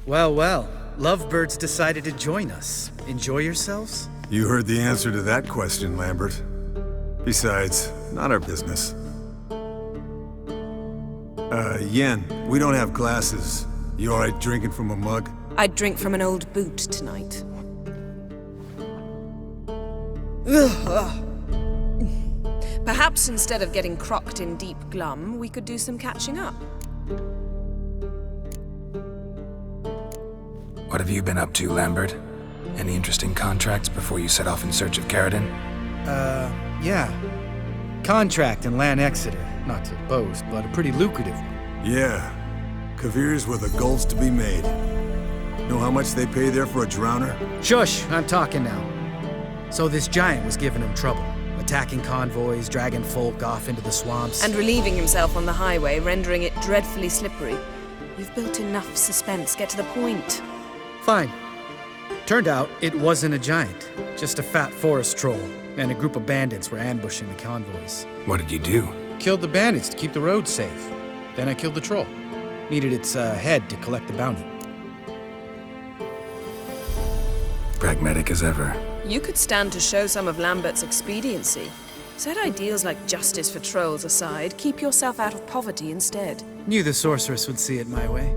Well, well. Lovebirds decided to join us. Enjoy yourselves? You heard the answer to that question, Lambert. Besides, not our business. Yen, we don't have glasses. You alright drinking from a mug? I'd drink from an old boot tonight. Perhaps instead of getting crocked in deep glum, we could do some catching up. What have you been up to, Lambert? Any interesting contracts before you set off in search of Caridin? Yeah. Contract in Lan Exeter. Not to boast, but a pretty lucrative one. Yeah. Kavir's were the golds to be made. Know how much they pay there for a drowner? Shush, I'm talking now. So this giant was giving him trouble. Attacking convoys, dragging folk off into the swamps. And relieving himself on the highway, rendering it dreadfully slippery. You've built enough suspense. Get to the point. Fine. Turned out it wasn't a giant, just a fat forest troll, and a group of bandits were ambushing the convoys. What did you do? Killed the bandits to keep the roads safe. Then I killed the troll. Needed its head to collect the bounty. Pragmatic as ever. You could stand to show some of Lambert's expediency. Set ideals like justice for trolls aside, keep yourself out of poverty instead. Knew the sorceress would see it my way.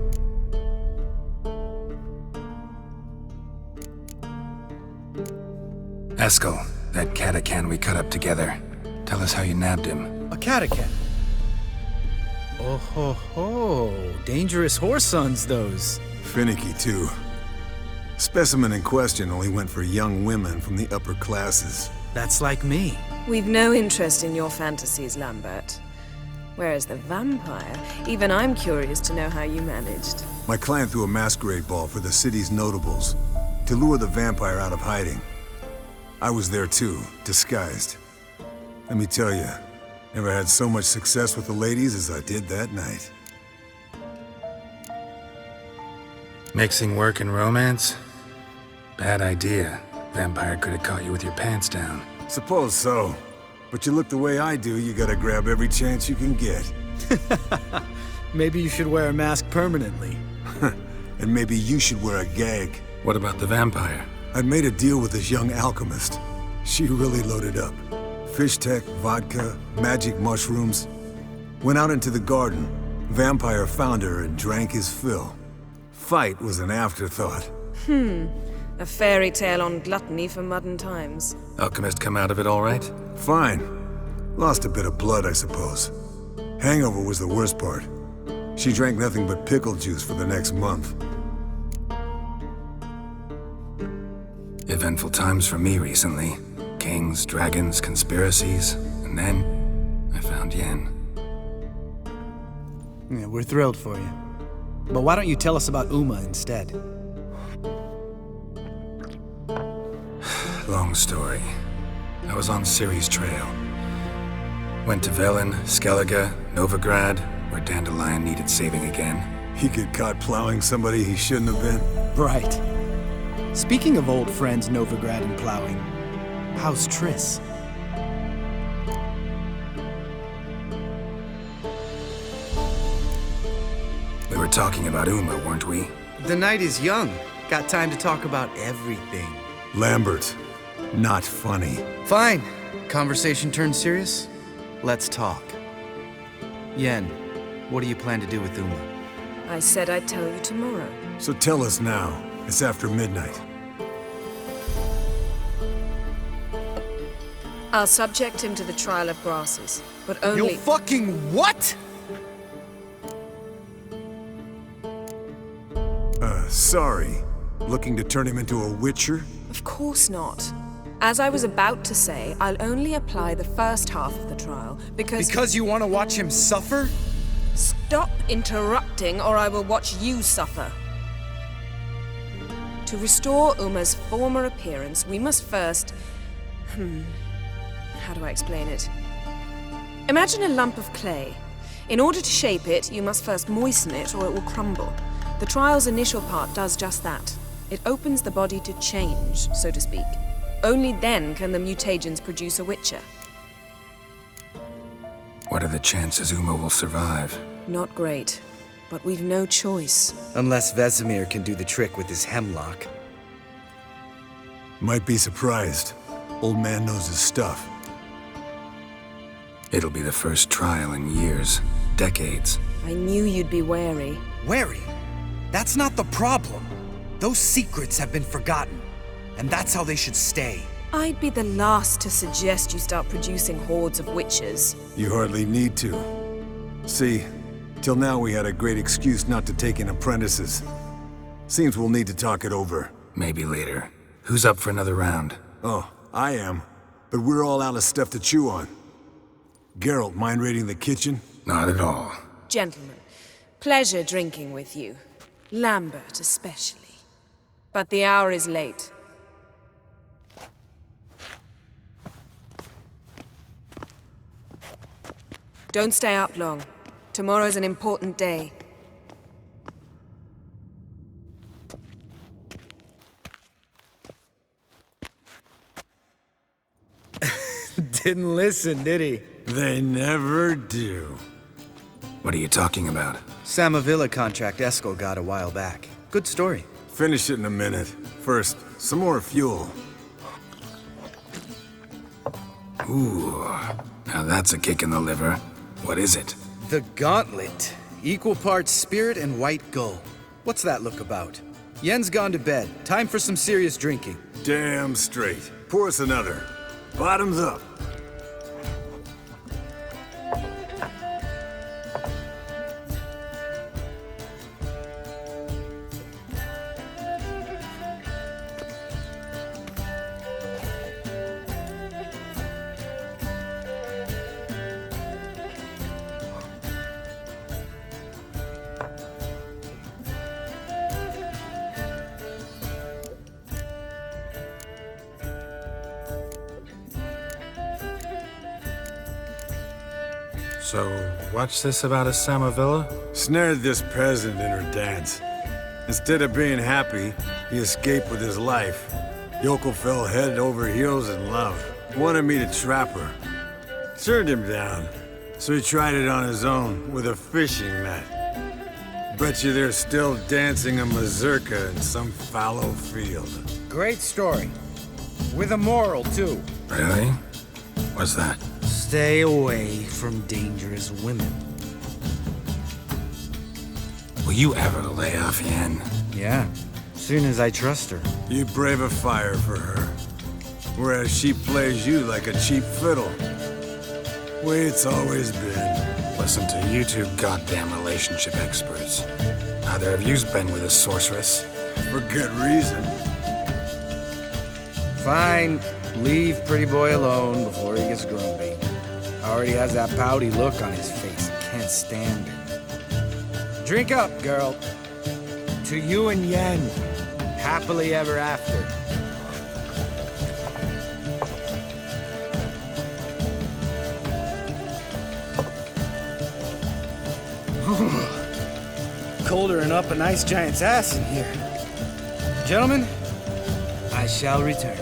Eskel, that Catacan we cut up together. Tell us how you nabbed him. A Catacan. Oh ho ho. Dangerous horse sons, those. Finicky, too. Specimen in question only went for young women from the upper classes. That's like me. We've no interest in your fantasies, Lambert. Whereas the vampire, even I'm curious to know how you managed. My client threw a masquerade ball for the city's notables to lure the vampire out of hiding. I was there too, disguised. Let me tell you, never had so much success with the ladies as I did that night. Mixing work and romance? Bad idea. Vampire could have caught you with your pants down. Suppose so. But you look the way I do, you gotta grab every chance you can get. Maybe you should wear a mask permanently. And maybe you should wear a gag. What about the vampire? I'd made a deal with this young alchemist. She really loaded up. Fish tech, vodka, magic mushrooms. Went out into the garden. Vampire found her and drank his fill. Fight was an afterthought. A fairy tale on gluttony for modern times. Alchemist come out of it all right? Fine. Lost a bit of blood, I suppose. Hangover was the worst part. She drank nothing but pickle juice for the next month. Eventful times for me recently. Kings, dragons, conspiracies, and then I found Yen. Yeah, we're thrilled for you. But why don't you tell us about Uma instead? Long story. I was on Ciri's trail. Went to Velen, Skellige, Novigrad, where Dandelion needed saving again. He get caught plowing somebody he shouldn't have been. Right. Speaking of old friends Novigrad and plowing, how's Triss? We were talking about Uma, weren't we? The night is young. Got time to talk about everything. Lambert, not funny. Fine. Conversation turned serious? Let's talk. Yen, what do you plan to do with Uma? I said I'd tell you tomorrow. So tell us now. It's after midnight. I'll subject him to the trial of grasses, but only— You fucking what? Sorry. Looking to turn him into a witcher? Of course not. As I was about to say, I'll only apply the first half of the trial, because— Because you want to watch him suffer? Stop interrupting, or I will watch you suffer. To restore Uma's former appearance, we must first— how do I explain it? Imagine a lump of clay. In order to shape it, you must first moisten it, or it will crumble. The trial's initial part does just that. It opens the body to change, so to speak. Only then can the mutagens produce a witcher. What are the chances Uma will survive? Not great. but we've no choice. Unless Vesemir can do the trick with his hemlock. Might be surprised. Old man knows his stuff. It'll be the first trial in years, decades. I knew you'd be wary. Wary? That's not the problem. Those secrets have been forgotten, and that's how they should stay. I'd be the last to suggest you start producing hordes of witches. You hardly need to. See, till now we had a great excuse not to take in apprentices. Seems we'll need to talk it over. Maybe later. Who's up for another round? Oh, I am. But we're all out of stuff to chew on. Geralt, mind raiding the kitchen? Not at all. Gentlemen, pleasure drinking with you. Lambert especially. But the hour is late. Don't stay up long. Tomorrow's an important day. Didn't listen, did he? They never do. What are you talking about? Samavilla contract Eskel got a while back. Good story. Finish it in a minute. First, some more fuel. Ooh, now that's a kick in the liver. What is it? The Gauntlet. Equal parts spirit and white gull. What's that look about? Yen's gone to bed. Time for some serious drinking. Damn straight. Pour us another. Bottoms up. So, what's this about a Samavilla? Snared this peasant in her dance. Instead of being happy, he escaped with his life. Yoko fell head over heels in love. Wanted me to trap her. Turned him down. So he tried it on his own with a fishing net. Bet you they're still dancing a mazurka in some fallow field. Great story. With a moral, too. Really? What's that? Stay away from dangerous women. Will you ever lay off Yen? Yeah, soon as I trust her. You brave a fire for her. Whereas she plays you like a cheap fiddle. Way it's always been. Listen to you two goddamn relationship experts. Neither of you's been with a sorceress. For good reason. Fine, leave pretty boy alone before he gets grumpy. Already has that pouty look on his face. Can't stand it. Drink up, girl. To you and Yen. Happily ever after. Colder than up a nice giant's ass in here. Gentlemen, I shall return.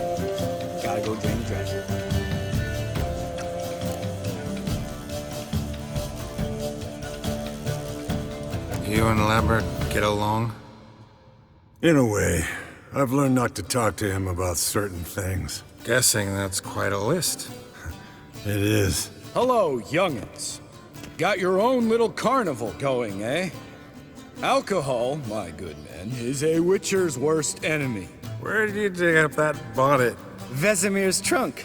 Gotta go drain the trash. You and Lambert get along? In a way. I've learned not to talk to him about certain things. Guessing that's quite a list. It is. Hello, young'uns. Got your own little carnival going, eh? Alcohol, my good men, is a witcher's worst enemy. Where did you dig up that bonnet? Vesemir's trunk.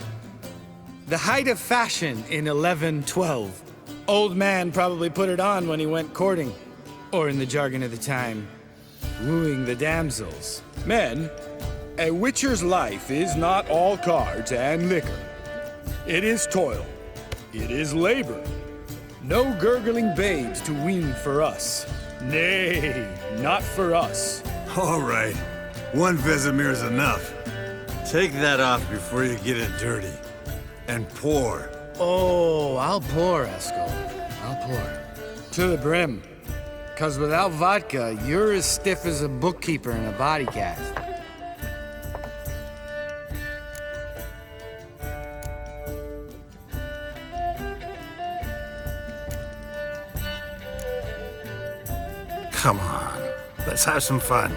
The height of fashion in 1112. Old man probably put it on when he went courting. Or in the jargon of the time, wooing the damsels. Men, a witcher's life is not all cards and liquor. It is toil. It is labor. No gurgling babes to wean for us. Nay, not for us. All right. One Vesemir's enough. Take that off before you get it dirty. And pour. Oh, I'll pour, Eskel. I'll pour. To the brim. 'Cause without vodka, you're as stiff as a bookkeeper in a body cast. come on. Let's have some fun.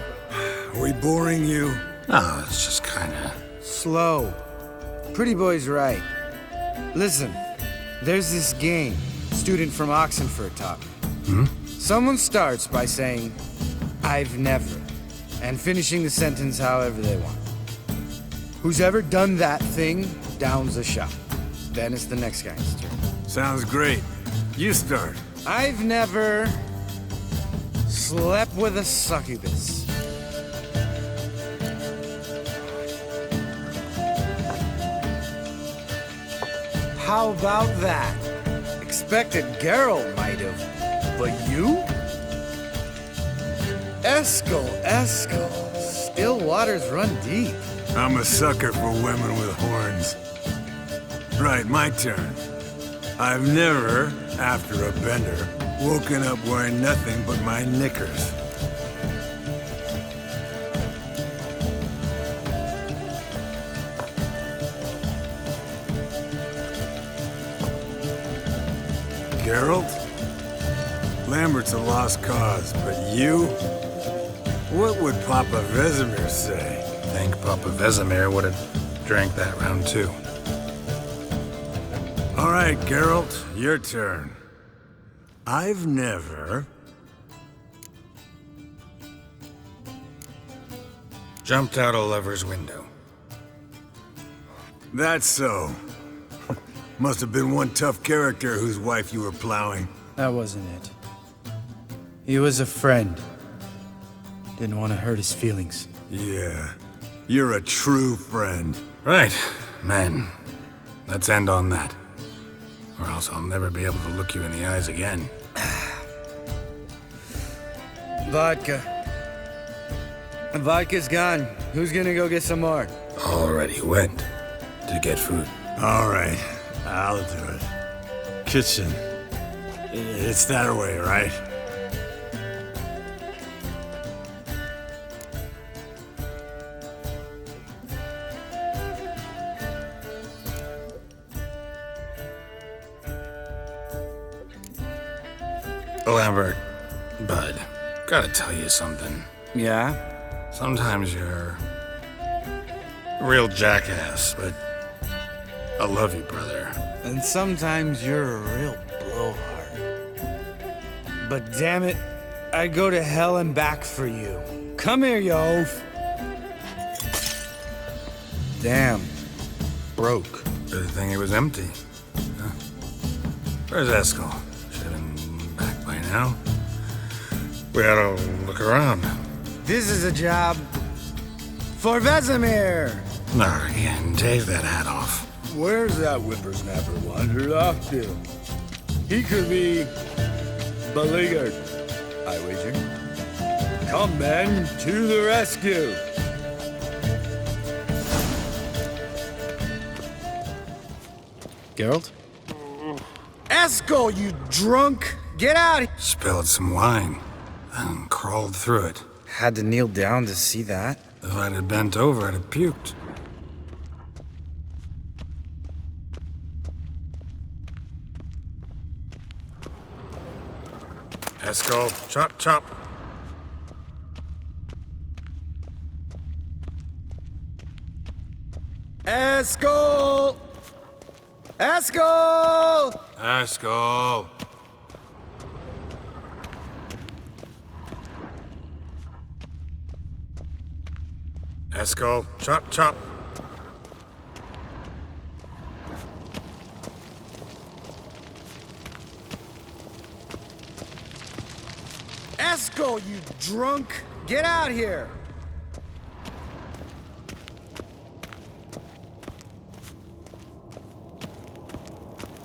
Are we boring you? Oh, it's just kinda... Slow. Pretty boy's right. Listen, there's this game. Student from Oxenford taught me. Someone starts by saying, I've never, and finishing the sentence however they want. Who's ever done that thing downs a shot. Then it's the next guy's turn. Sounds great. You start. I've never slept with a succubus. How about that? Expected Geralt might have, but you? Eskel. Still waters run deep. I'm a sucker for women with horns. Right, my turn. I've never, after a bender, woken up wearing nothing but my knickers. Geralt? Lambert's a lost cause, but you? What would Papa Vesemir say? I think Papa Vesemir would have drank that round too. All right, Geralt, your turn. I've never... Jumped out a lover's window. That's so. Must have been one tough character whose wife you were plowing. That wasn't it. He was a friend. Didn't want to hurt his feelings. Yeah, you're a true friend. Right, men. Let's end on that. Or else I'll never be able to look you in the eyes again. Vodka. Vodka's gone. Who's gonna go get some more? Already went to get food. All right, I'll do it. Kitchen. It's that way, right? Lambert, bud, gotta tell you something. Yeah? Sometimes you're a real jackass, but I love you, brother. And sometimes you're a real blowhard. But damn it, I'd go to hell and back for you. Come here, you oaf. Damn. Broke. Good thing it was empty. Huh? Where's Eskel? Should have been back by now. We ought to look around. This is a job for Vesemir. No, again, take that hat off. Where's that whippersnapper wandered off to? He could be beleaguered, I wager. Come, men, to the rescue. Geralt? Eskel, you drunk! Get out! Spilled some wine, and crawled through it. Had to kneel down to see that. If I'd have bent over, I'd have puked. Eskel, chop, chop. Eskel! Eskel! Eskel. Eskel, chop, chop. Eskel, you drunk! Get out here!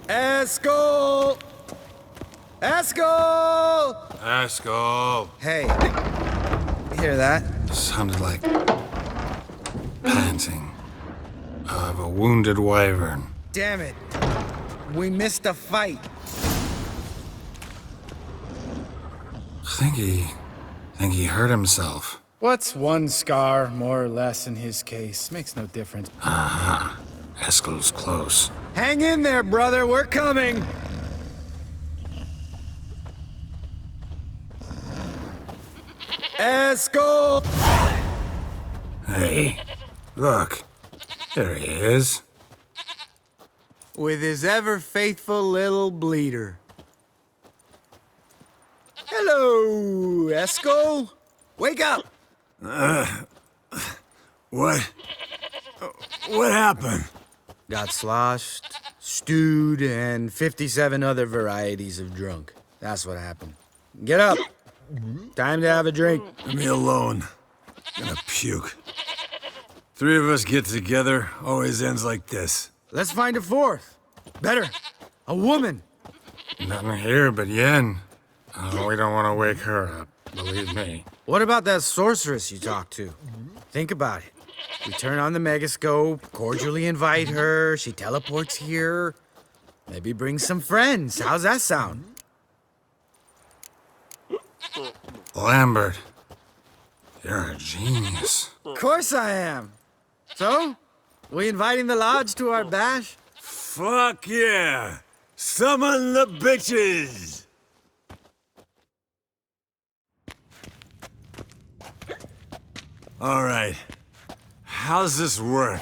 Eskel! Eskel! Eskel. Hey, hear that? Sounded like panting of a wounded wyvern. Damn it. We missed a fight. Think he hurt himself. What's one scar, more or less, in his case? Makes no difference. Aha. Eskel's close. Hang in there, brother. We're coming. Eskel! Hey, look. There he is. With his ever-faithful little bleeder. Hello, Eskel. Wake up! What? What happened? Got sloshed, stewed, and 57 other varieties of drunk. That's what happened. Get up. Time to have a drink. Leave me alone. I'm gonna puke. Three of us get together, always ends like this. Let's find a fourth. Better, a woman. Nothing here but Yen. Oh, we don't want to wake her up, believe me. What about that sorceress you talked to? Think about it. We turn on the megascope, cordially invite her, she teleports here. Maybe bring some friends. How's that sound? Lambert, you're a genius. Of course I am. So, we inviting the lodge to our bash? Fuck yeah! Summon the bitches! All right. How's this work?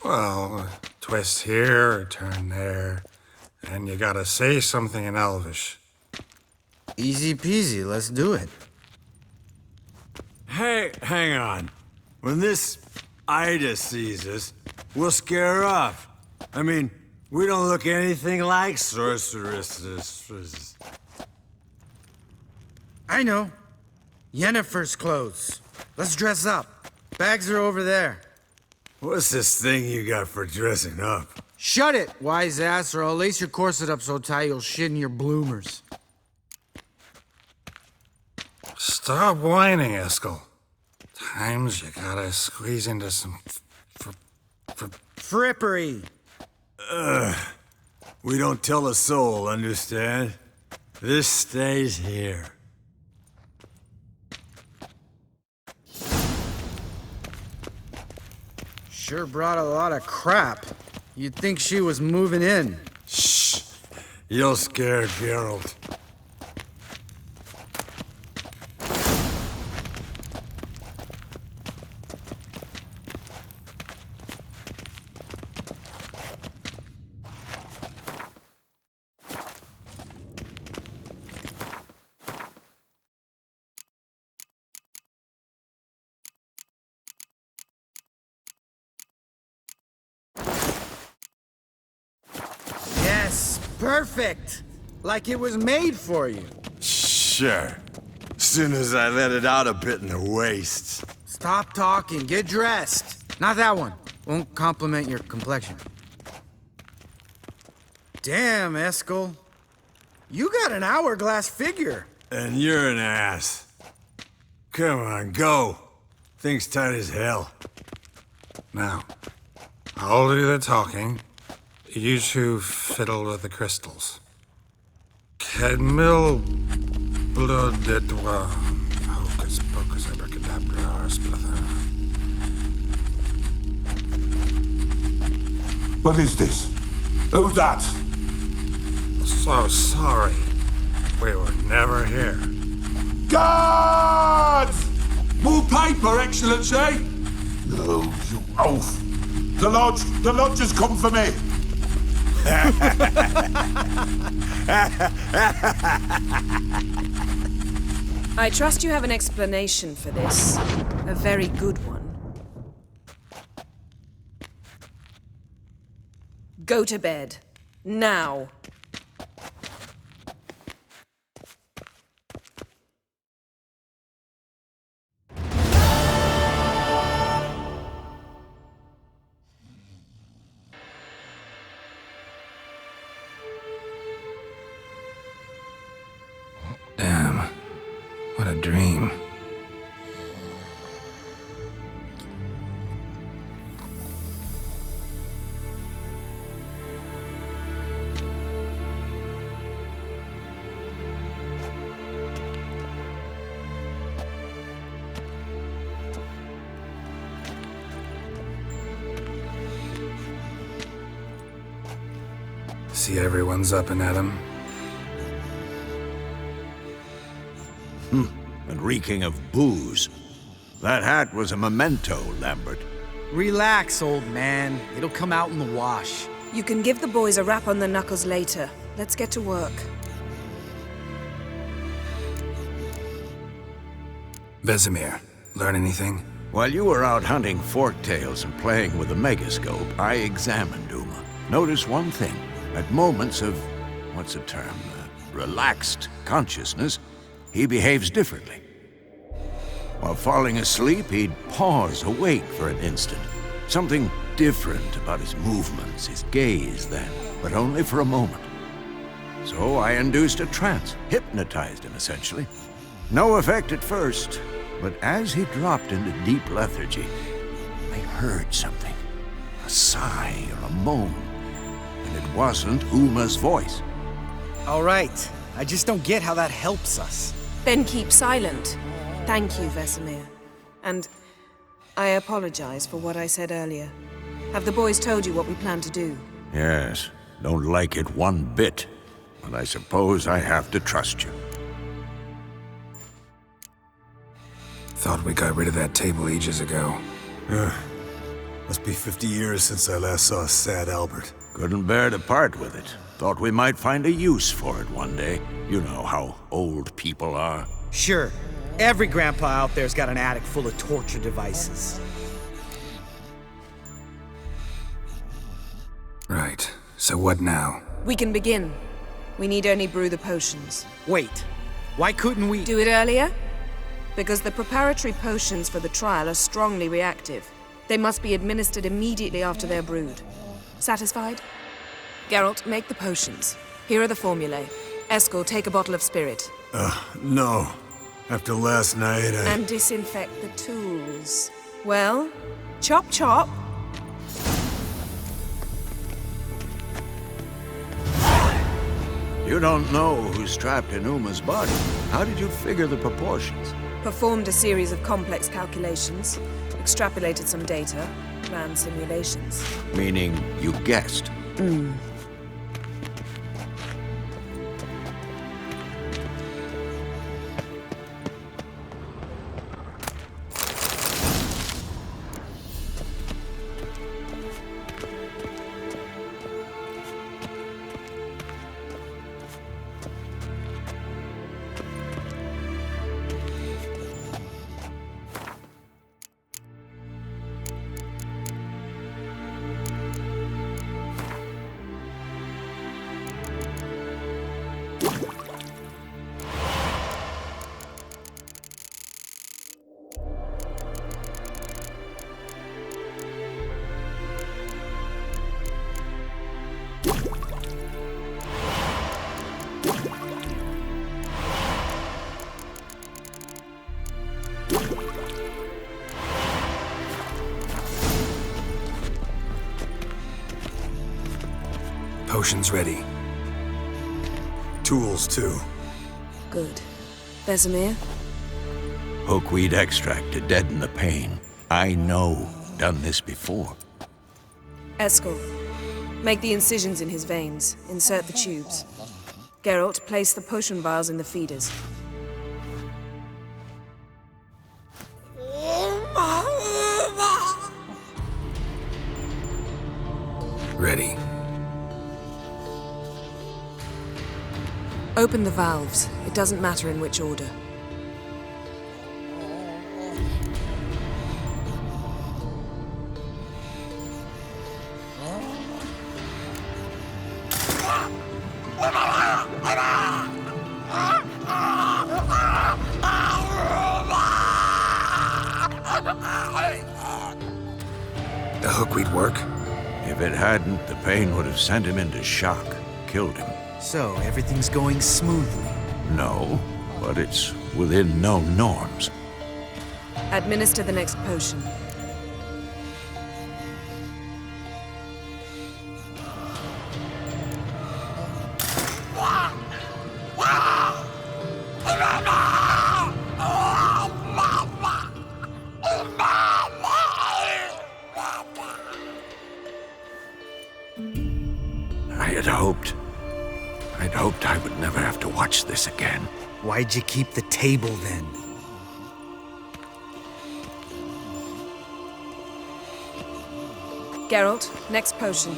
Well, twist here, turn there, and you gotta say something in Elvish. Easy peasy, let's do it. Hey, hang on. When this Ida sees us, we'll scare her off. I mean, we don't look anything like sorceresses. I know. Yennefer's clothes. Let's dress up. Bags are over there. What's this thing you got for dressing up? Shut it, wise ass, or I'll lace your corset up so tight you'll shit in your bloomers. Stop whining, Eskel. Times you gotta squeeze into some Frippery. We don't tell a soul, understand? This stays here. Sure brought a lot of crap. You'd think she was moving in. Shh! You'll scare Geralt. Yes, perfect. Like it was made for you. Sure. Soon as I let it out a bit in the wastes. Stop talking, get dressed. Not that one. Won't compliment your complexion. Damn, Eskel. You got an hourglass figure. And you're an ass. Come on, go. Thing's tight as hell. Now, I'll do the talking. You two fiddle with the crystals. Cadmil blood de toi. Hocus pocus abracadabra splather. What is this? Who's that? So sorry. We were never here. Guards! More paper, Excellency! No, you oaf! The lodge has come for me! I trust you have an explanation for this. A very good one. Go to bed. Now. Damn. What a dream. See everyone's up and at 'em. And reeking of booze. That hat was a memento, Lambert. Relax, old man. It'll come out in the wash. You can give the boys a rap on the knuckles later. Let's get to work. Vesemir, learn anything? While you were out hunting forktails and playing with the megascope, I examined Uma. Notice one thing. At moments of, what's the term, relaxed consciousness, he behaves differently. While falling asleep, he'd pause, awake for an instant. Something different about his movements, his gaze then, but only for a moment. So I induced a trance, hypnotized him essentially. No effect at first, but as he dropped into deep lethargy, I heard something. A sigh or a moan. And it wasn't Uma's voice. All right. I just don't get how that helps us. Then keep silent. Thank you, Vesemir. And I apologize for what I said earlier. Have the boys told you what we plan to do? Yes, don't like it one bit. But I suppose I have to trust you. Thought we got rid of that table ages ago. Must be 50 years since I last saw sad Albert. Couldn't bear to part with it. Thought we might find a use for it one day. You know how old people are. Sure. Every grandpa out there's got an attic full of torture devices. Right. So what now? We can begin. We need only brew the potions. Wait. Why couldn't we... Do it earlier? Because the preparatory potions for the trial are strongly reactive. They must be administered immediately after they're brewed. Satisfied? Geralt, make the potions. Here are the formulae. Eskel, take a bottle of spirit. No. After last night, And disinfect the tools. Well, chop chop. You don't know who's trapped in Uma's body. How did you figure the proportions? Performed a series of complex calculations, extrapolated some data, ran simulations. Meaning you guessed. Potions ready. tools too. Good. Vesemir? Hookweed extract to deaden the pain. I know. Done this before. Eskel, make the incisions in his veins. Insert the tubes. Geralt, place the potion vials in the feeders. Ready. Open the valves. It doesn't matter in which order. The hookweed work? If it hadn't, the pain would have sent him into shock, killed him. So, everything's going smoothly. No, but it's within known norms. Administer the next potion. I'd hoped I would never have to watch this again. Why'd you keep the table then? Geralt, next potion.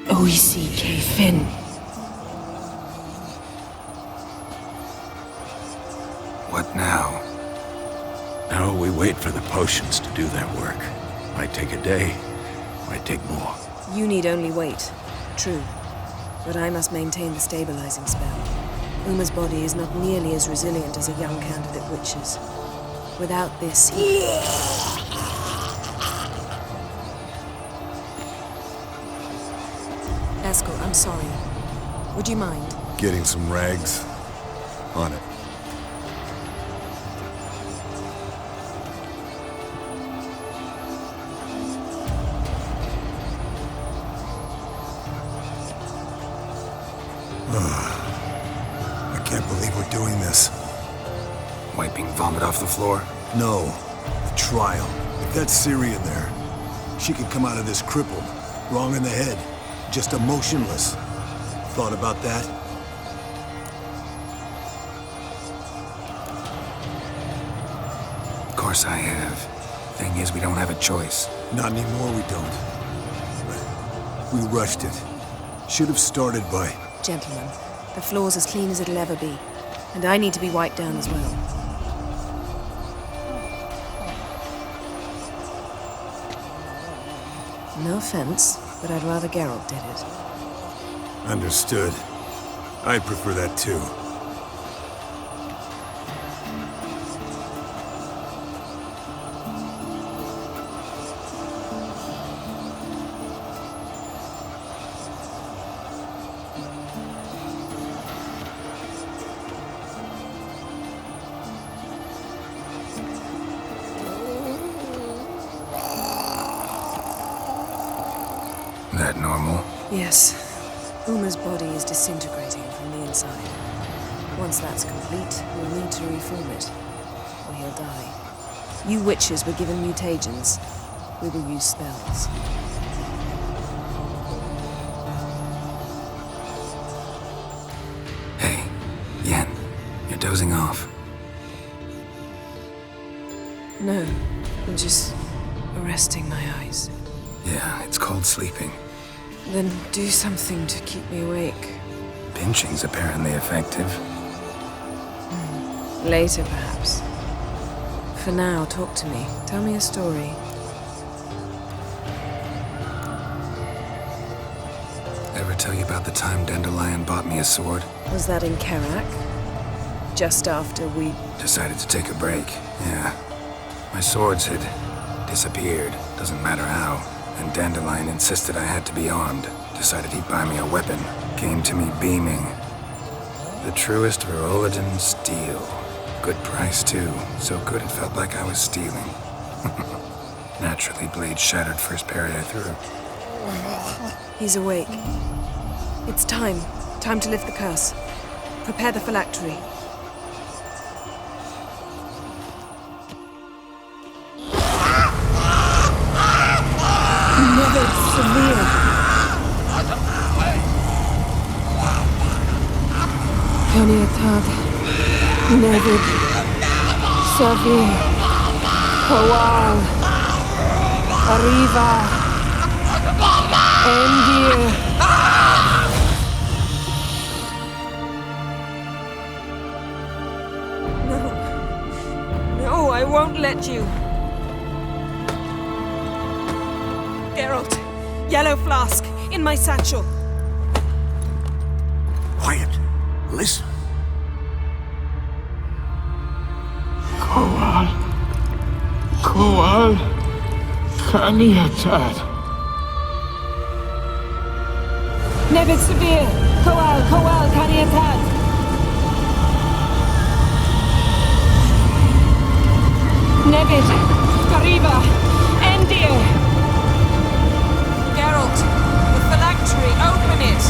Oisi K-Fin. What now? Now we wait for the potions to do their work. Might take a day, might take more. You need only wait. True. But I must maintain the stabilizing spell. Uma's body is not nearly as resilient as a young candidate witch's. Without this, Eskel, I'm sorry. Would you mind? Getting some rags. On it. I can't believe we're doing this. Wiping vomit off the floor? No. The trial. If that's Ciri in there, she could come out of this crippled, wrong in the head, just emotionless. Thought about that? Of course I have. Thing is, we don't have a choice. Not anymore, we don't. But we rushed it. Should have started by... Gentlemen, the floor's as clean as it'll ever be. And I need to be wiped down as well. No offense, but I'd rather Geralt did it. Understood. I'd prefer that too. That normal? Yes. Uma's body is disintegrating from the inside. Once that's complete, we'll need to reform it, or he'll die. You witches were given mutagens. We will use spells. Hey, Yen, you're dozing off. No, I'm just arresting my eyes. Yeah, it's called sleeping. Then do something to keep me awake. Pinching's apparently effective. Later, perhaps. For now, talk to me. Tell me a story. Ever tell you about the time Dandelion bought me a sword? Was that in Karak? Just after we... Decided to take a break, yeah. My swords had disappeared, doesn't matter how. And Dandelion insisted I had to be armed. Decided he'd buy me a weapon. Came to me beaming. The truest Verolidan steel. Good price, too. So good it felt like I was stealing. Naturally, blade shattered first parry I threw. He's awake. It's time. Time to lift the curse. Prepare the phylactery. Never severe. Kaniatad, Nevid, Savi, Kowal, Arriva, Endir. No, I won't let you. Geralt, yellow flask, in my satchel. Quiet. Listen. Kowal Kaniatad. Nevid Severe, Kowal, Kaniatad. Nevid, Kariba, Endir. Geralt, the phylactery, open it!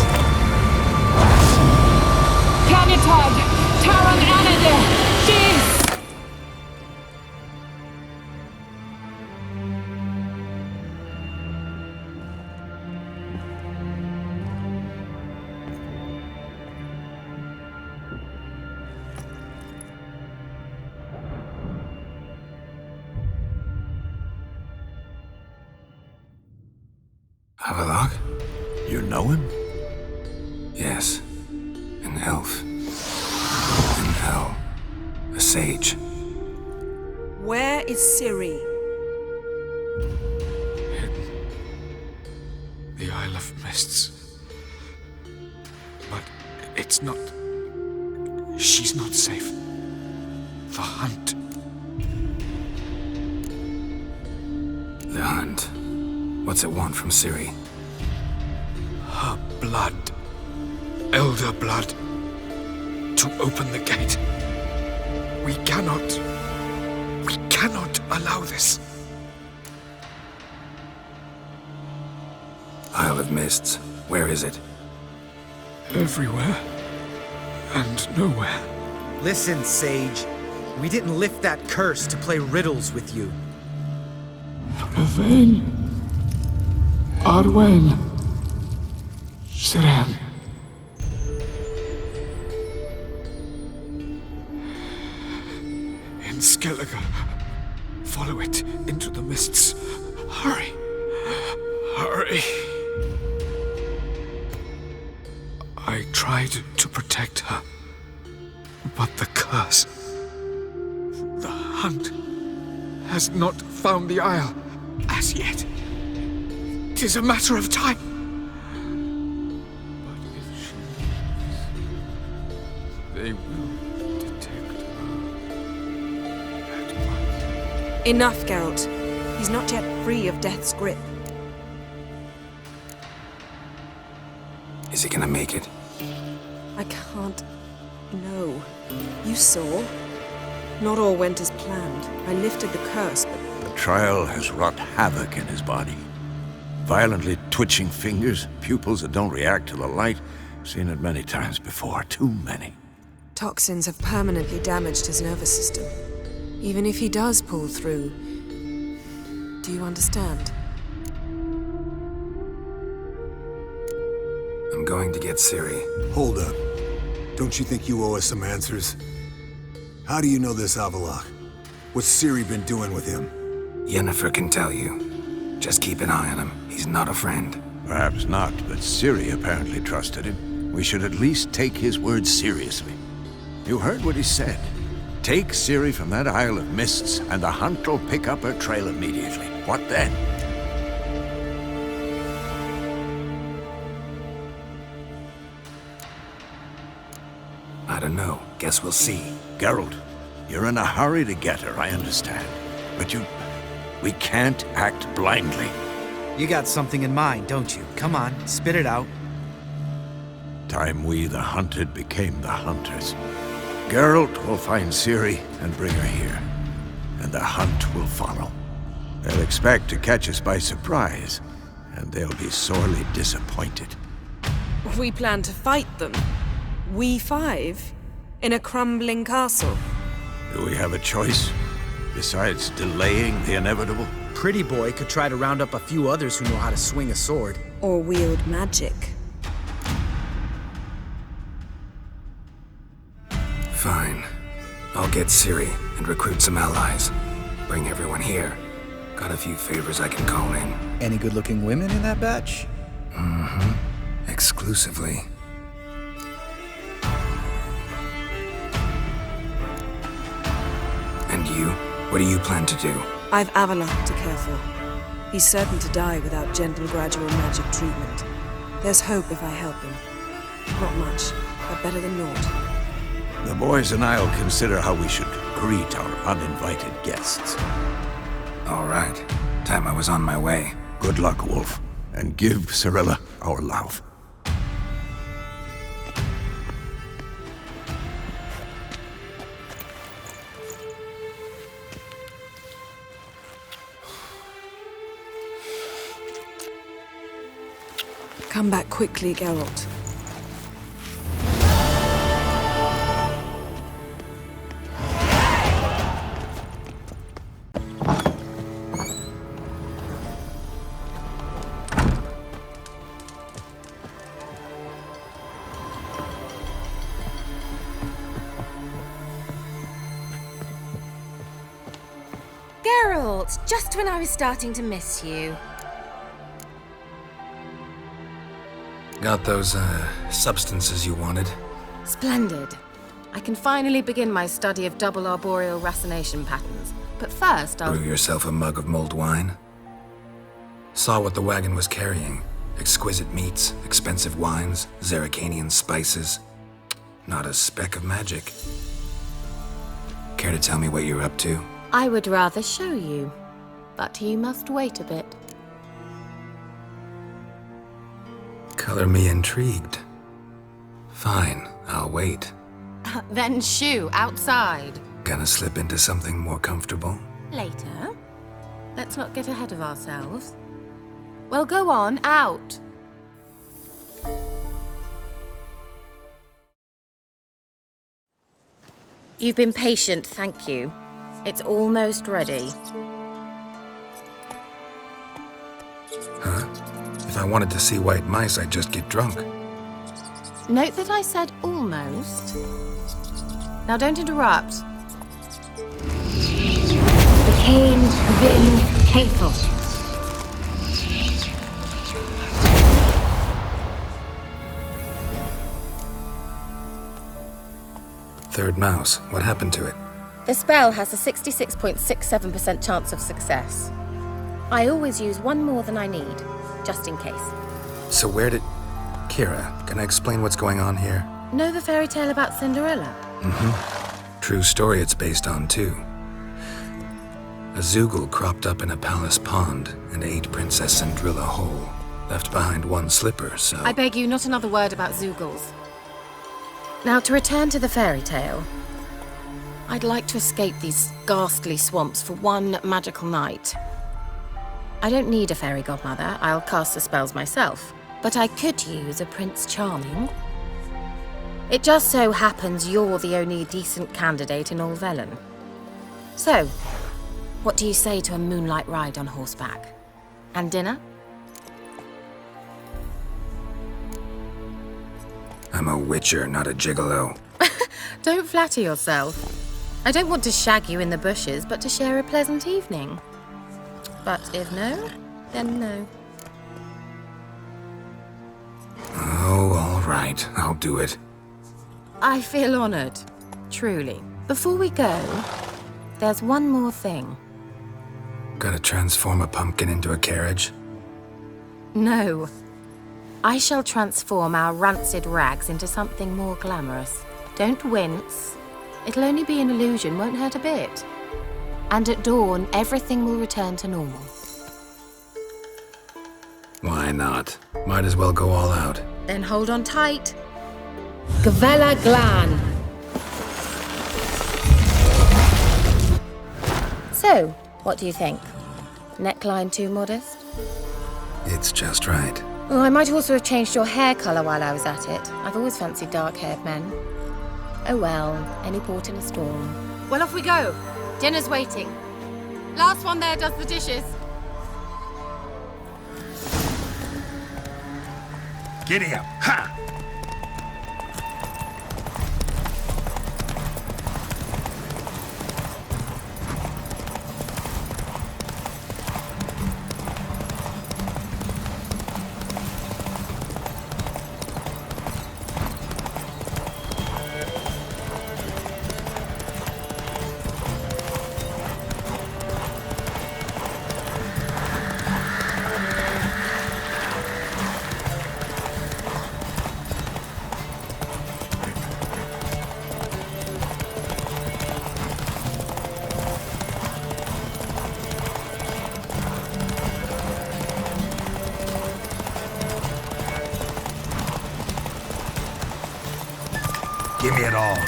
Avallac'h? You know him? Yes. An elf. In hell. A sage. Where is Ciri? The Isle of Mists. But it's not... She's not safe. The hunt. The hunt. What's it want from Ciri? Her blood. Elder blood. To open the gate. We cannot allow this. Isle of Mists. Where is it? Everywhere. And nowhere. Listen, Sage. We didn't lift that curse to play riddles with you. Yvain. Arwen. Siren. In Skellige. Follow it into the mists. Hurry. Hurry. I tried to protect her. But the curse... The hunt... has not found the Isle as yet. 'Tis a matter of time. But if she leaves, they will detect her at once. Enough, Geralt. He's not yet free of death's grip. Is he gonna make it? I can't... No. You saw. Not all went as planned. I lifted the curse, but... The trial has wrought havoc in his body. Violently twitching fingers, pupils that don't react to the light. Seen it many times before, too many. Toxins have permanently damaged his nervous system. Even if he does pull through... Do you understand? I'm going to get Ciri. Hold up. Don't you think you owe us some answers? How do you know this Avallac'h? What's Ciri been doing with him? Yennefer can tell you. Just keep an eye on him. He's not a friend. Perhaps not, but Ciri apparently trusted him. We should at least take his words seriously. You heard what he said. Take Ciri from that Isle of Mists, and the hunt will pick up her trail immediately. What then? I don't know. Guess we'll see. Geralt, you're in a hurry to get her, I understand. But we can't act blindly. You got something in mind, don't you? Come on, spit it out. Time we, the hunted, became the hunters. Geralt will find Ciri and bring her here. And the hunt will follow. They'll expect to catch us by surprise, and they'll be sorely disappointed. We plan to fight them. We five? In a crumbling castle? Do we have a choice? Besides delaying the inevitable? Pretty Boy could try to round up a few others who know how to swing a sword. Or wield magic? Fine. I'll get Ciri and recruit some allies. Bring everyone here. Got a few favors I can call in. Any good-looking women in that batch? Mm-hmm. Exclusively. And you? What do you plan to do? I've Avallac'h to care for. He's certain to die without gentle, gradual magic treatment. There's hope if I help him. Not much, but better than naught. The boys and I'll consider how we should greet our uninvited guests. All right. Time I was on my way. Good luck, Wolf, and give Cirilla our love. Come back quickly, Geralt. Geralt, just when I was starting to miss you. Got those, substances you wanted? Splendid. I can finally begin my study of double arboreal racination patterns. But first, I'll... Brew yourself a mug of mulled wine? Saw what the wagon was carrying. Exquisite meats, expensive wines, Zerrikanian spices. Not a speck of magic. Care to tell me what you're up to? I would rather show you, but you must wait a bit. Color me intrigued. Fine, I'll wait. Then shoo, outside. Gonna slip into something more comfortable? Later. Let's not get ahead of ourselves. Well, go on, out. You've been patient, thank you. It's almost ready. Huh? If I wanted to see white mice, I'd just get drunk. Note that I said almost. Now don't interrupt. The Cain Vin Cathel. Third mouse, what happened to it? The spell has a 66.67% chance of success. I always use one more than I need, just in case. So where did... Kira, can I explain what's going on here? Know the fairy tale about Cinderella? Mm-hmm. True story it's based on, too. A Zoogle cropped up in a palace pond and ate Princess Cinderella whole. Left behind one slipper, so... I beg you, not another word about Zoogles. Now, to return to the fairy tale. I'd like to escape these ghastly swamps for one magical night. I don't need a fairy godmother, I'll cast the spells myself. But I could use a Prince Charming. It just so happens you're the only decent candidate in all Velen. So, what do you say to a moonlight ride on horseback? And dinner? I'm a witcher, not a gigolo. Don't flatter yourself. I don't want to shag you in the bushes, but to share a pleasant evening. But if no, then no. Oh, all right. I'll do it. I feel honored. Truly. Before we go, there's one more thing. Gotta transform a pumpkin into a carriage? No. I shall transform our rancid rags into something more glamorous. Don't wince. It'll only be an illusion, won't hurt a bit. And at dawn, everything will return to normal. Why not? Might as well go all out. Then hold on tight. Gavella Glan. So, what do you think? Neckline too modest? It's just right. Oh, I might also have changed your hair colour while I was at it. I've always fancied dark-haired men. Oh well, any port in a storm. Well, off we go. Dinner's waiting. Last one there does the dishes. Giddy up. Ha! Give me it all.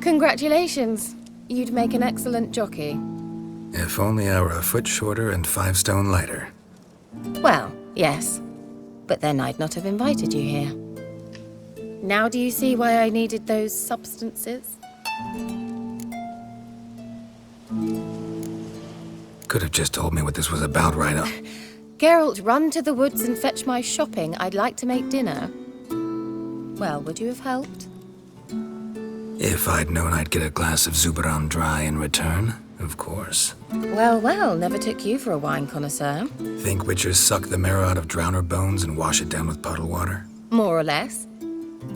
Congratulations. You'd make an excellent jockey. If only I were a foot shorter and 5 stone lighter. Well, yes. But then I'd not have invited you here. Now do you see why I needed those substances? Could have just told me what this was about right up. Geralt, run to the woods and fetch my shopping. I'd like to make dinner. Well, would you have helped? If I'd known I'd get a glass of Zuberam dry in return, of course. Well, well, never took you for a wine connoisseur. Think witchers suck the marrow out of drowner bones and wash it down with puddle water? More or less.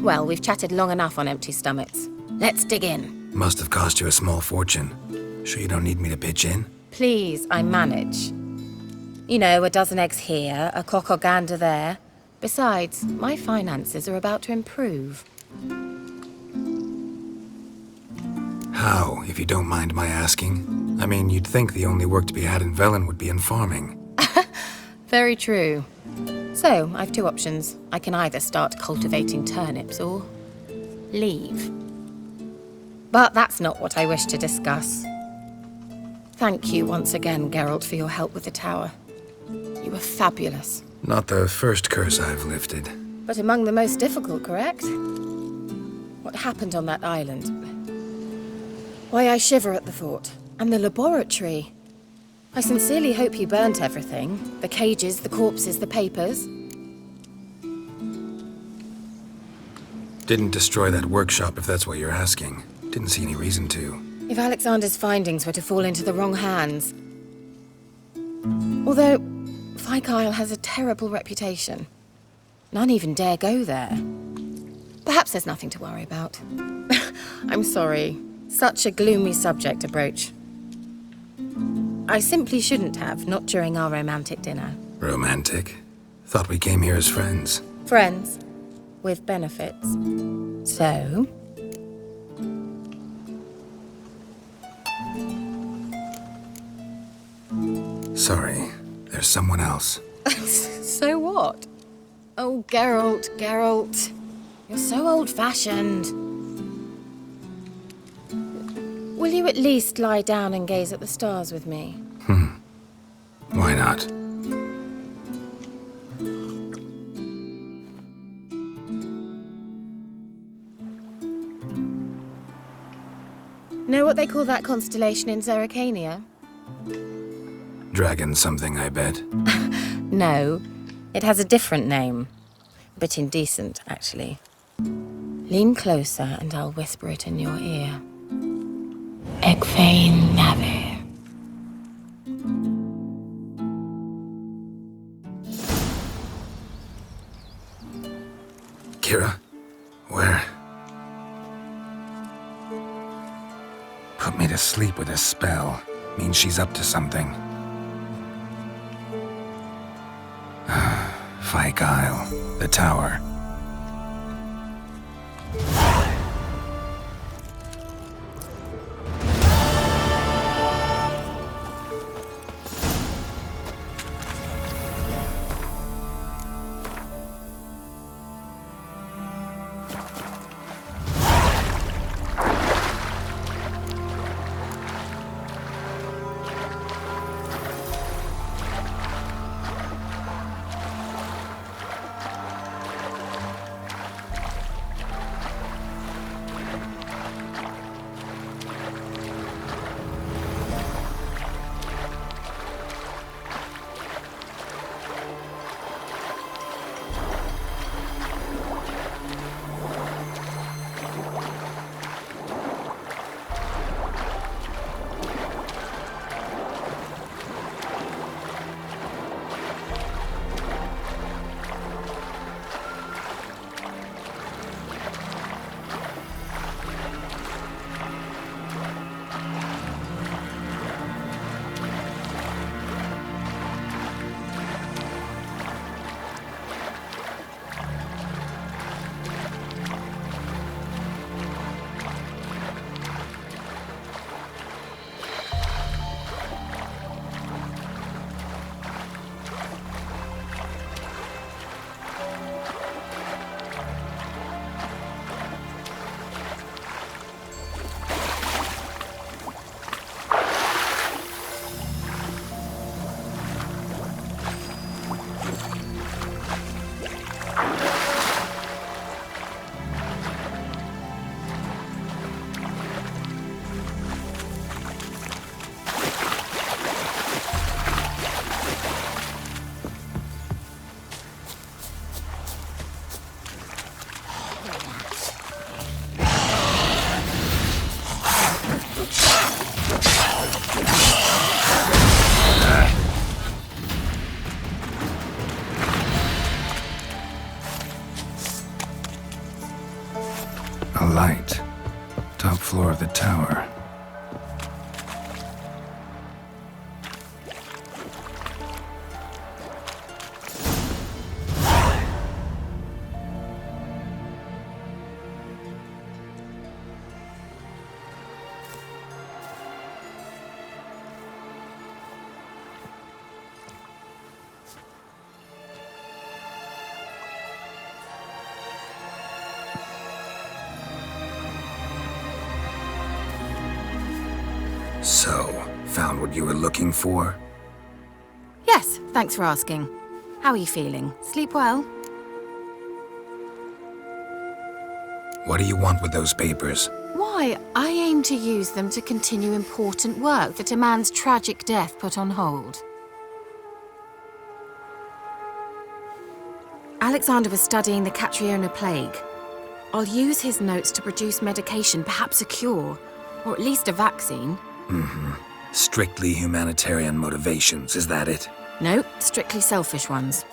Well, we've chatted long enough on empty stomachs. Let's dig in. Must have cost you a small fortune. Sure you don't need me to pitch in? Please, I manage. You know, a dozen eggs here, a cock or gander there. Besides, my finances are about to improve. How, if you don't mind my asking? I mean, you'd think the only work to be had in Velen would be in farming. Very true. So, I've two options. I can either start cultivating turnips or leave. But that's not what I wish to discuss. Thank you once again, Geralt, for your help with the tower. You were fabulous. Not the first curse I've lifted. But among the most difficult, correct? What happened on that island? Why, I shiver at the thought. And the laboratory. I sincerely hope you burnt everything. The cages, the corpses, the papers. Didn't destroy that workshop, if that's what you're asking. Didn't see any reason to. If Alexander's findings were to fall into the wrong hands. Although, Fyke Isle has a terrible reputation. None even dare go there. Perhaps there's nothing to worry about. I'm sorry. Such a gloomy subject to broach. I simply shouldn't have, not during our romantic dinner. Romantic? Thought we came here as friends. Friends. With benefits. So... Sorry, there's someone else. So what? Oh, Geralt, Geralt. You're so old-fashioned. Will you at least lie down and gaze at the stars with me? Why not? Know what they call that constellation in Zerrikania? Dragon something, I bet. No, it has a different name. A bit indecent, actually. Lean closer and I'll whisper it in your ear. Egfain Nave. Kira? Where? Put me to sleep with a spell. Means she's up to something. Fyke Isle. The tower. So, found what you were looking for? Yes, thanks for asking. How are you feeling? Sleep well? What do you want with those papers? Why, I aim to use them to continue important work that a man's tragic death put on hold. Alexander was studying the Catriona plague. I'll use his notes to produce medication, perhaps a cure, or at least a vaccine. Strictly humanitarian motivations, is that it? No, strictly selfish ones.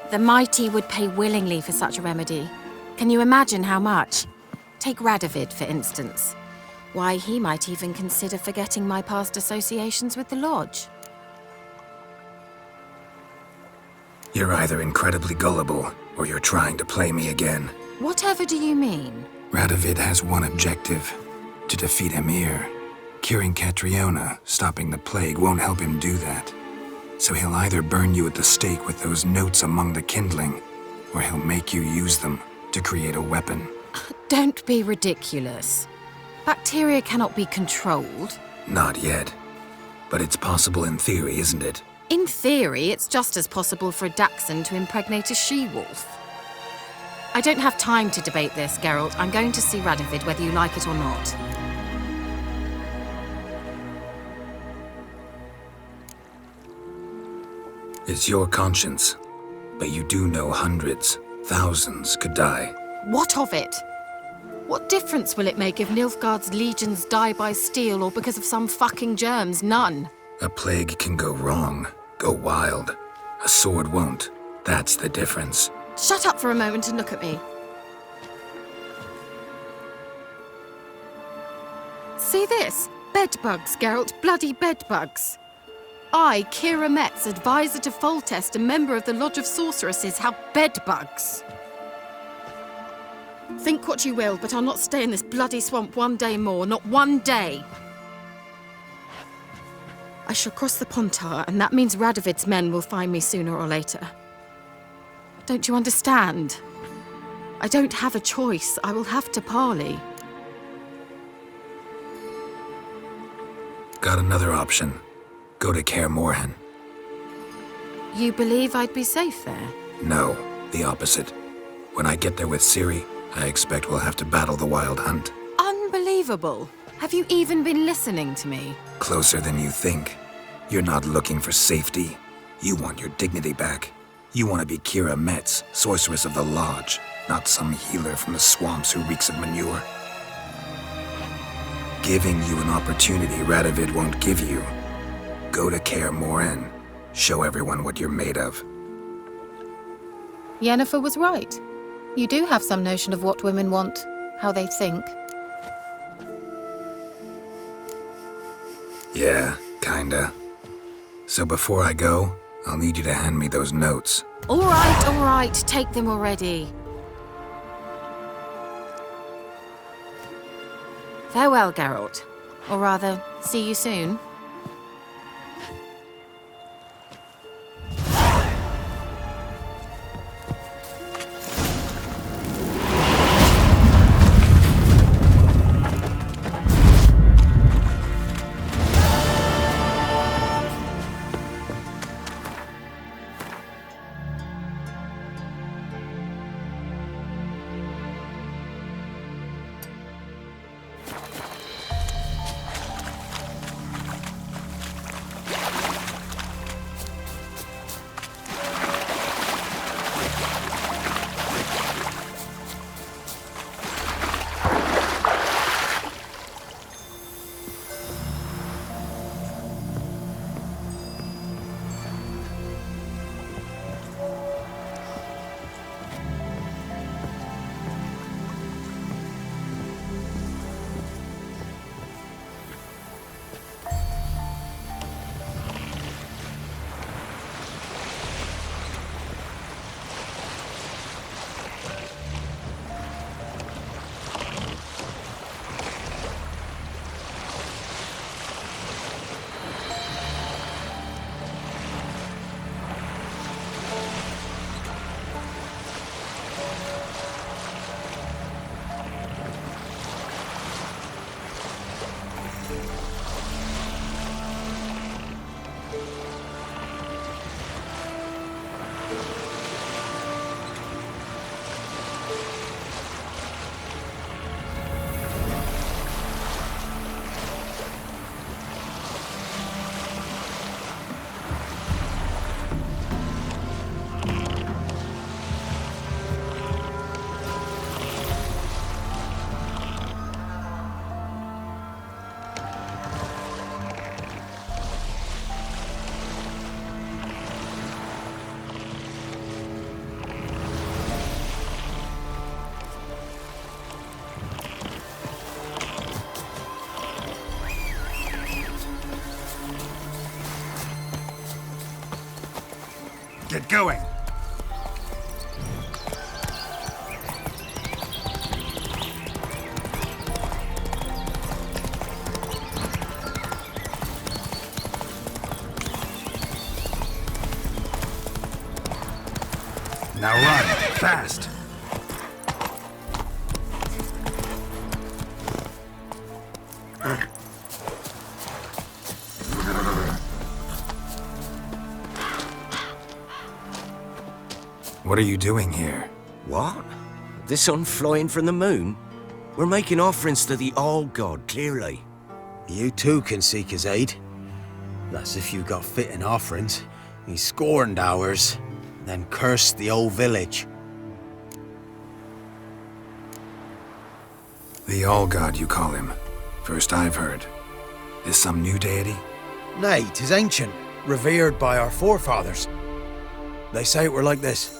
The mighty would pay willingly for such a remedy. Can you imagine how much? Take Radovid, for instance. Why, he might even consider forgetting my past associations with the Lodge. You're either incredibly gullible, or you're trying to play me again. Whatever do you mean? Radovid has one objective: to defeat Emhyr. Curing Catriona, stopping the plague, won't help him do that. So he'll either burn you at the stake with those notes among the kindling, or he'll make you use them to create a weapon. Don't be ridiculous. Bacteria cannot be controlled. Not yet. But it's possible in theory, isn't it? In theory, it's just as possible for a Dachshund to impregnate a she-wolf. I don't have time to debate this, Geralt. I'm going to see Radovid whether you like it or not. It's your conscience. But you do know hundreds, thousands could die. What of it? What difference will it make if Nilfgaard's legions die by steel or because of some fucking germs? None. A plague can go wrong, go wild. A sword won't. That's the difference. Shut up for a moment and look at me. See this? Bedbugs, Geralt. Bloody bedbugs. I, Kira Metz, advisor to Foltest, a member of the Lodge of Sorceresses, have bedbugs. Think what you will, but I'll not stay in this bloody swamp one day more. Not one day. I shall cross the Pontar, and that means Radovid's men will find me sooner or later. Don't you understand? I don't have a choice. I will have to parley. Got another option. Go to Kaer Morhen. You believe I'd be safe there? No, the opposite. When I get there with Ciri, I expect we'll have to battle the Wild Hunt. Unbelievable. Have you even been listening to me? Closer than you think. You're not looking for safety. You want your dignity back. You want to be Kira Metz, sorceress of the Lodge, not some healer from the swamps who reeks of manure. Giving you an opportunity Radovid won't give you. Go to Kaer Morhen. Show everyone what you're made of. Yennefer was right. You do have some notion of what women want, how they think. Yeah, kinda. So before I go, I'll need you to hand me those notes. All right, take them already. Farewell, Geralt. Or rather, see you soon. Get going! Now run, fast! What are you doing here? What? The sun flying from the moon? We're making offerings to the All-God, clearly. You too can seek his aid. That's if you got fitting offerings. He scorned ours, then cursed the old village. The All-God, you call him. First I've heard. Is some new deity? Nay, 'tis ancient, revered by our forefathers. They say it were like this.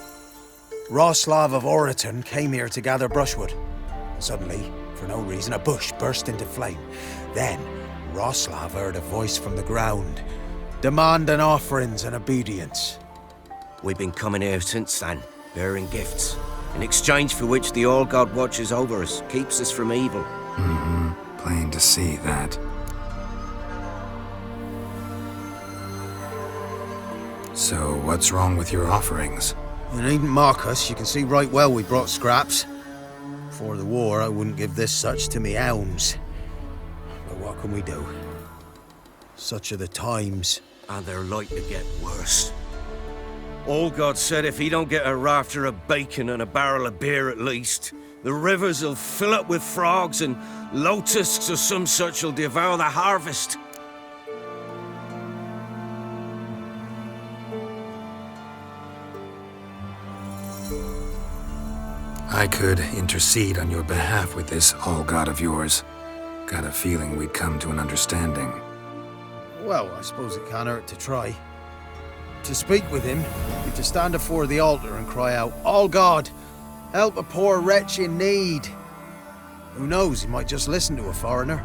Roslav of Oriton came here to gather brushwood. Suddenly, for no reason, a bush burst into flame. Then, Roslav heard a voice from the ground, demanding offerings and obedience. We've been coming here since then, bearing gifts, in exchange for which the All-God watches over us, keeps us from evil. Plain to see that. So, what's wrong with your offerings? You needn't mock us, you can see right well we brought scraps. Before the war, I wouldn't give this such to me elms. But what can we do? Such are the times. And they're like to get worse. All-God said if he don't get a rafter of bacon and a barrel of beer at least, the rivers will fill up with frogs and locusts or some such will devour the harvest. I could intercede on your behalf with this All-God of yours. Got a feeling we'd come to an understanding. Well, I suppose it can't hurt to try. To speak with him, you've to stand before the altar and cry out, "All God, help a poor wretch in need." Who knows, he might just listen to a foreigner.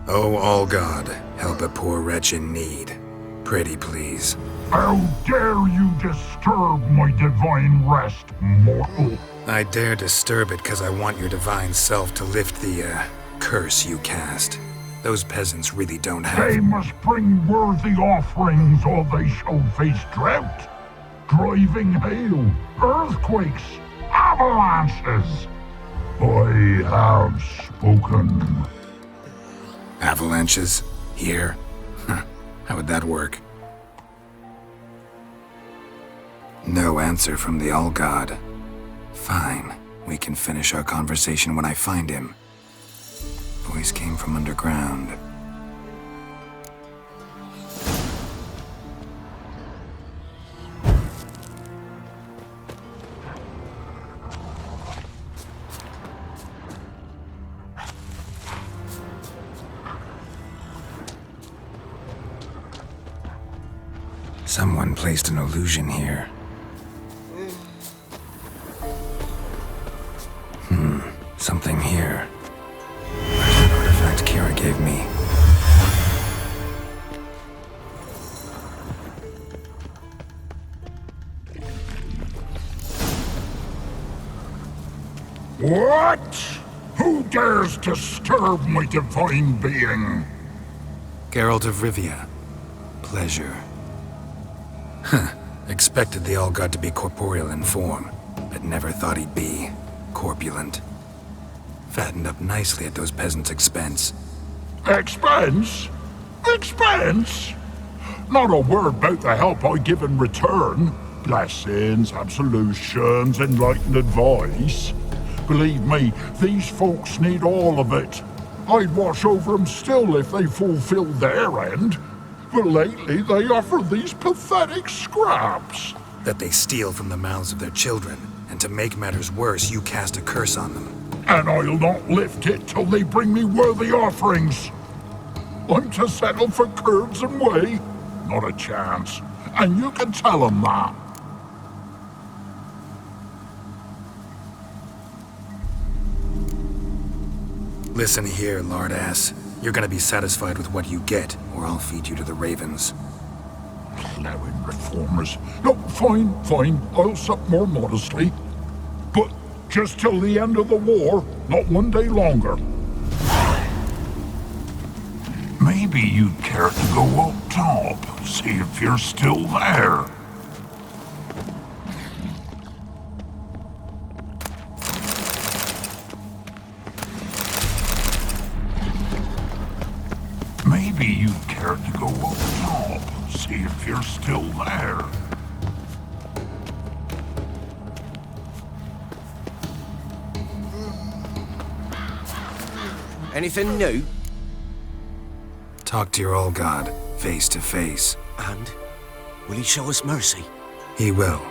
Oh, All-God, help a poor wretch in need. Pretty please. How dare you disturb my divine rest, mortal? I dare disturb it because I want your divine self to lift the, curse you cast. Those peasants really don't have— They must bring worthy offerings or they shall face drought, driving hail, earthquakes, avalanches. I have spoken. Avalanches? Here? Huh. How would that work? No answer from the All-God. Fine. We can finish our conversation when I find him. Voice came from underground. Someone placed an illusion here. Something here. Where's that artifact Kira gave me? What? Who dares disturb my divine being? Geralt of Rivia. Pleasure. Huh. Expected the All-God to be corporeal in form, but never thought he'd be corpulent. Fattened up nicely at those peasants' expense. Expense? Expense? Not a word about the help I give in return. Blessings, absolutions, enlightened advice. Believe me, these folks need all of it. I'd watch over them still if they fulfilled their end. But lately they offer these pathetic scraps. That they steal from the mouths of their children, and to make matters worse, you cast a curse on them. And I'll not lift it till they bring me worthy offerings. I'm to settle for curds and whey? Not a chance. And you can tell them that. Listen here, lardass. You're gonna be satisfied with what you get, or I'll feed you to the ravens. Plowing reformers. No, fine. I'll sup more modestly. But just till the end of the war, not one day longer. Maybe you'd care to go up top, see if you're still there. Maybe you'd care to go up top, see if you're still there. Anything new? Talk to your old god, face to face. And? Will he show us mercy? He will.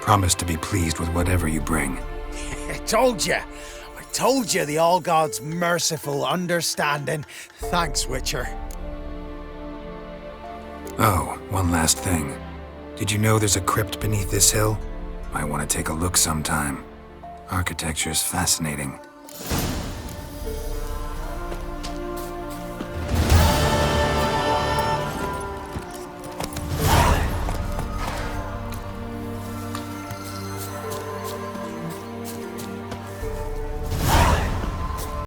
Promise to be pleased with whatever you bring. I told you the All God's merciful, understanding. Thanks, Witcher. Oh, one last thing. Did you know there's a crypt beneath this hill? Might want to take a look sometime. Architecture's fascinating.